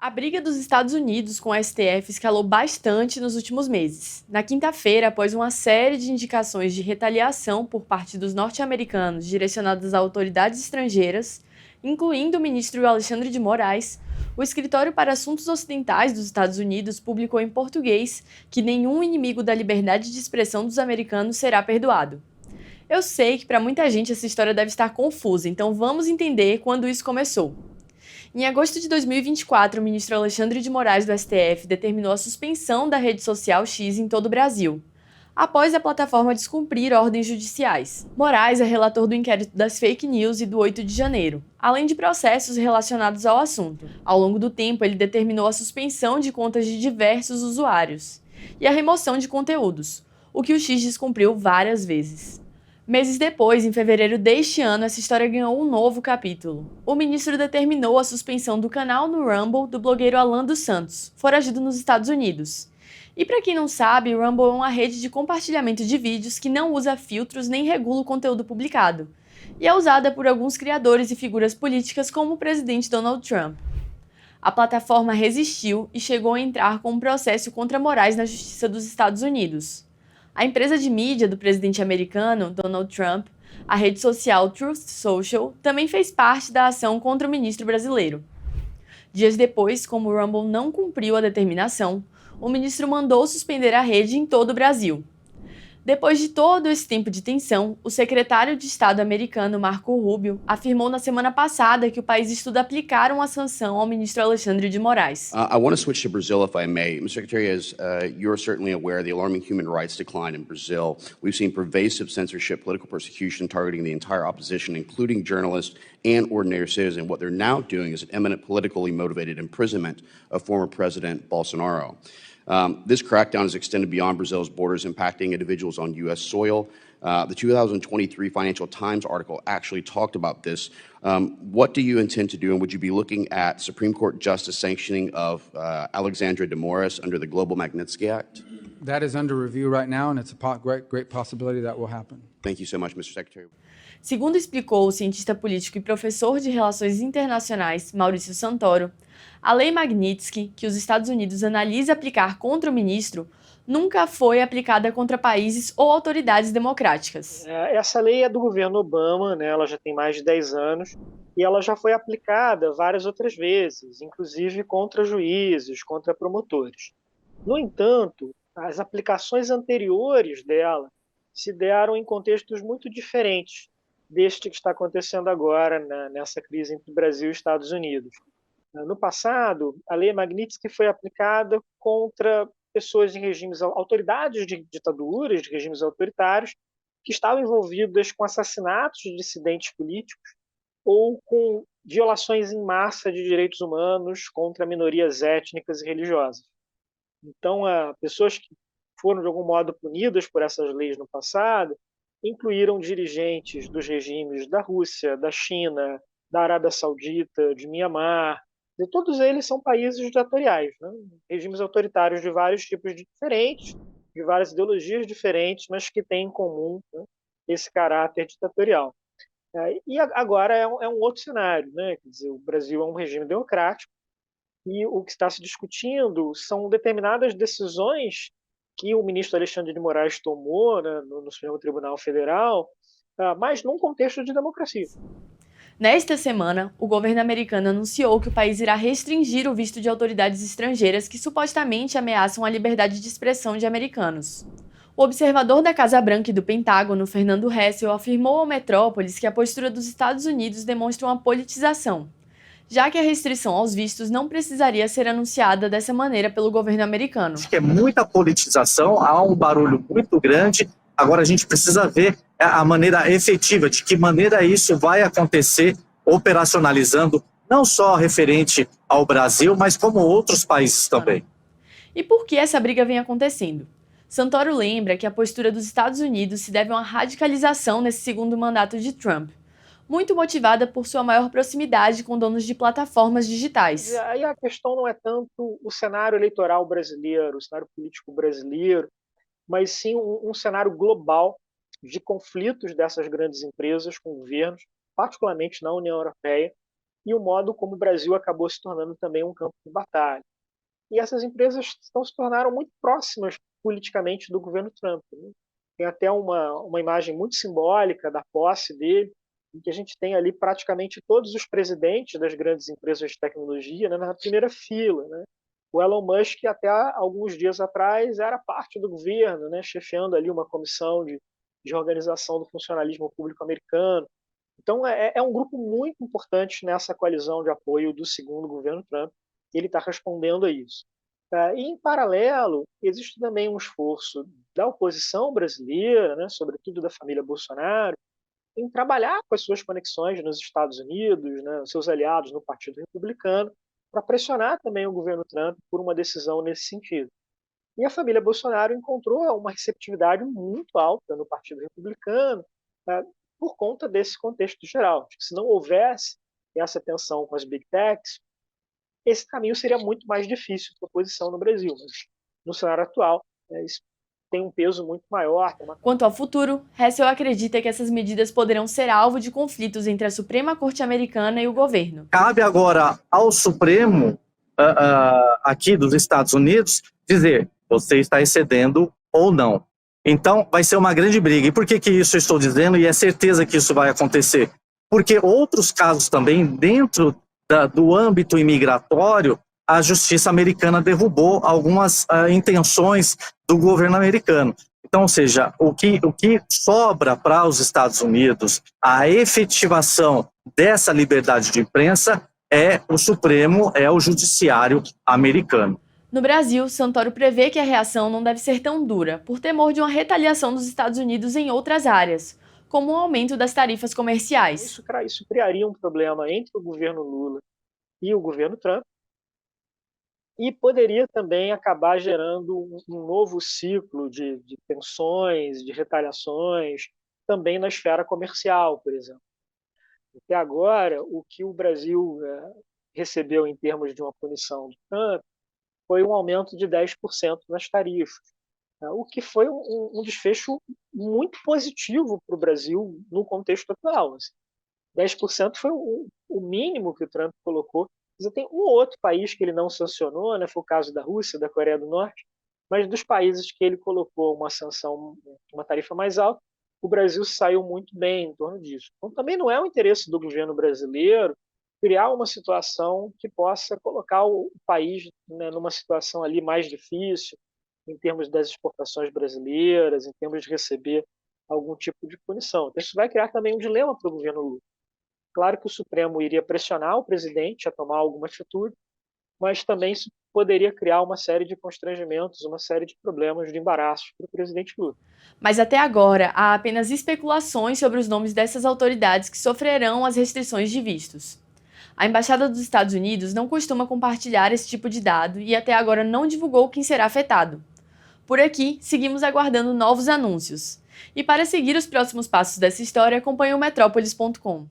A briga dos Estados Unidos com o STF escalou bastante nos últimos meses. Na quinta-feira, após uma série de indicações de retaliação por parte dos norte-americanos direcionadas a autoridades estrangeiras, incluindo o ministro Alexandre de Moraes, o Escritório para Assuntos Ocidentais dos Estados Unidos publicou em português que nenhum inimigo da liberdade de expressão dos americanos será perdoado. Eu sei que para muita gente essa história deve estar confusa, então vamos entender quando isso começou. Em agosto de 2024, o ministro Alexandre de Moraes do STF determinou a suspensão da rede social X em todo o Brasil, após a plataforma descumprir ordens judiciais. Moraes é relator do inquérito das fake news e do 8 de janeiro, além de processos relacionados ao assunto. Ao longo do tempo, ele determinou a suspensão de contas de diversos usuários e a remoção de conteúdos, o que o X descumpriu várias vezes. Meses depois, em fevereiro deste ano, essa história ganhou um novo capítulo. O ministro determinou a suspensão do canal no Rumble do blogueiro Alan dos Santos, foragido nos Estados Unidos. E para quem não sabe, o Rumble é uma rede de compartilhamento de vídeos que não usa filtros nem regula o conteúdo publicado, e é usada por alguns criadores e figuras políticas como o presidente Donald Trump. A plataforma resistiu e chegou a entrar com um processo contra Moraes na Justiça dos Estados Unidos. A empresa de mídia do presidente americano, Donald Trump, a rede social Truth Social, também fez parte da ação contra o ministro brasileiro. Dias depois, como o Rumble não cumpriu a determinação, o ministro mandou suspender a rede em todo o Brasil. Depois de todo esse tempo de tensão, o secretário de Estado americano Marco Rubio afirmou na semana passada que o país estuda aplicar uma sanção ao ministro Alexandre de Moraes. I want to switch to Brazil, if I may. Mr. Secretary, as you're certainly aware, the alarming human rights decline in Brazil. We've seen pervasive censorship, political persecution targeting the entire opposition, including journalists and ordinary citizens. What they're now doing is an imminent politically motivated imprisonment of former President Bolsonaro. This crackdown is extended beyond Brazil's borders, impacting individuals on U.S. soil. The 2023 Financial Times article actually talked about this. What do you intend to do, and would you be looking at Supreme Court justice sanctioning of Alexandra de Moraes under the Global Magnitsky Act? That is under review right now, and it's a great possibility that will happen. Thank you so much, Mr. Secretary. Segundo explicou o cientista político e professor de Relações Internacionais Maurício Santoro, a Lei Magnitsky, que os Estados Unidos analisa aplicar contra o ministro, nunca foi aplicada contra países ou autoridades democráticas. Essa lei é do governo Obama, né? Ela já tem mais de 10 anos, e ela já foi aplicada várias outras vezes, inclusive contra juízes, contra promotores. No entanto, as aplicações anteriores dela se deram em contextos muito diferentes deste que está acontecendo agora, nessa crise entre Brasil e Estados Unidos. No passado, a Lei Magnitsky foi aplicada contra pessoas em regimes, autoridades de ditaduras, de regimes autoritários, que estavam envolvidas com assassinatos de dissidentes políticos ou com violações em massa de direitos humanos contra minorias étnicas e religiosas. Então, pessoas que foram, de algum modo, punidas por essas leis no passado incluíram dirigentes dos regimes da Rússia, da China, da Arábia Saudita, de Mianmar. E todos eles são países ditatoriais, né? Regimes autoritários de vários tipos diferentes, de várias ideologias diferentes, mas que têm em comum, né, esse caráter ditatorial. E agora é um outro cenário, né? Quer dizer, o Brasil é um regime democrático e o que está se discutindo são determinadas decisões que o ministro Alexandre de Moraes tomou, né, no Supremo Tribunal Federal, mas num contexto de democracia. Nesta semana, o governo americano anunciou que o país irá restringir o visto de autoridades estrangeiras que supostamente ameaçam a liberdade de expressão de americanos. O observador da Casa Branca e do Pentágono, Fernando Hessel, afirmou ao Metrópolis que a postura dos Estados Unidos demonstra uma politização, já que a restrição aos vistos não precisaria ser anunciada dessa maneira pelo governo americano. Acho que é muita politização, há um barulho muito grande. Agora a gente precisa ver a maneira efetiva, de que maneira isso vai acontecer, operacionalizando não só referente ao Brasil, mas como outros países também. E por que essa briga vem acontecendo? Santoro lembra que a postura dos Estados Unidos se deve a uma radicalização nesse segundo mandato de Trump, muito motivada por sua maior proximidade com donos de plataformas digitais. Aí a questão não é tanto o cenário eleitoral brasileiro, o cenário político brasileiro, mas sim um cenário global de conflitos dessas grandes empresas com governos, particularmente na União Europeia, e o modo como o Brasil acabou se tornando também um campo de batalha. E essas empresas se tornaram muito próximas politicamente do governo Trump, né? Tem até uma imagem muito simbólica da posse dele, em que a gente tem ali praticamente todos os presidentes das grandes empresas de tecnologia, né, na primeira fila, né? O Elon Musk, até alguns dias atrás, era parte do governo, né, chefiando ali uma comissão de organização do funcionalismo público americano. Então, é um grupo muito importante nessa coalizão de apoio do segundo governo Trump, e ele está respondendo a isso. E, em paralelo, existe também um esforço da oposição brasileira, né, sobretudo da família Bolsonaro, em trabalhar com as suas conexões nos Estados Unidos, né, seus aliados no Partido Republicano, para pressionar também o governo Trump por uma decisão nesse sentido. E a família Bolsonaro encontrou uma receptividade muito alta no Partido Republicano, por conta desse contexto geral. De que se não houvesse essa tensão com as big techs, esse caminho seria muito mais difícil para a oposição no Brasil. Mas, no cenário atual, isso tem um peso muito maior. Quanto ao futuro, Hessel acredita que essas medidas poderão ser alvo de conflitos entre a Suprema Corte Americana e o governo. Cabe agora ao Supremo, aqui dos Estados Unidos, dizer: você está excedendo ou não. Então, vai ser uma grande briga. E por que isso eu estou dizendo? E é certeza que isso vai acontecer. Porque outros casos também, dentro do âmbito imigratório, a justiça americana derrubou algumas intenções do governo americano. Então, ou seja, o que sobra para os Estados Unidos, a efetivação dessa liberdade de imprensa, é o Supremo, é o Judiciário americano. No Brasil, Santoro prevê que a reação não deve ser tão dura, por temor de uma retaliação dos Estados Unidos em outras áreas, como o aumento das tarifas comerciais. Isso criaria um problema entre o governo Lula e o governo Trump, e poderia também acabar gerando um novo ciclo de tensões, de retaliações, também na esfera comercial, por exemplo. Até agora, o que o Brasil recebeu em termos de uma punição de Trump foi um aumento de 10% nas tarifas, o que foi um desfecho muito positivo para o Brasil no contexto atual. 10% foi o mínimo que o Trump colocou. Mas tem um outro país que ele não sancionou, né, foi o caso da Rússia, da Coreia do Norte, mas dos países que ele colocou uma sanção, uma tarifa mais alta, o Brasil saiu muito bem em torno disso. Então, também não é o interesse do governo brasileiro criar uma situação que possa colocar o país, né, numa situação ali mais difícil, em termos das exportações brasileiras, em termos de receber algum tipo de punição. Então, isso vai criar também um dilema para o governo Lula. Claro que o Supremo iria pressionar o presidente a tomar alguma atitude, mas também isso poderia criar uma série de constrangimentos, uma série de problemas, de embaraços para o presidente Lula. Mas até agora, há apenas especulações sobre os nomes dessas autoridades que sofrerão as restrições de vistos. A Embaixada dos Estados Unidos não costuma compartilhar esse tipo de dado e até agora não divulgou quem será afetado. Por aqui, seguimos aguardando novos anúncios. E para seguir os próximos passos dessa história, acompanhe o Metrópolis.com.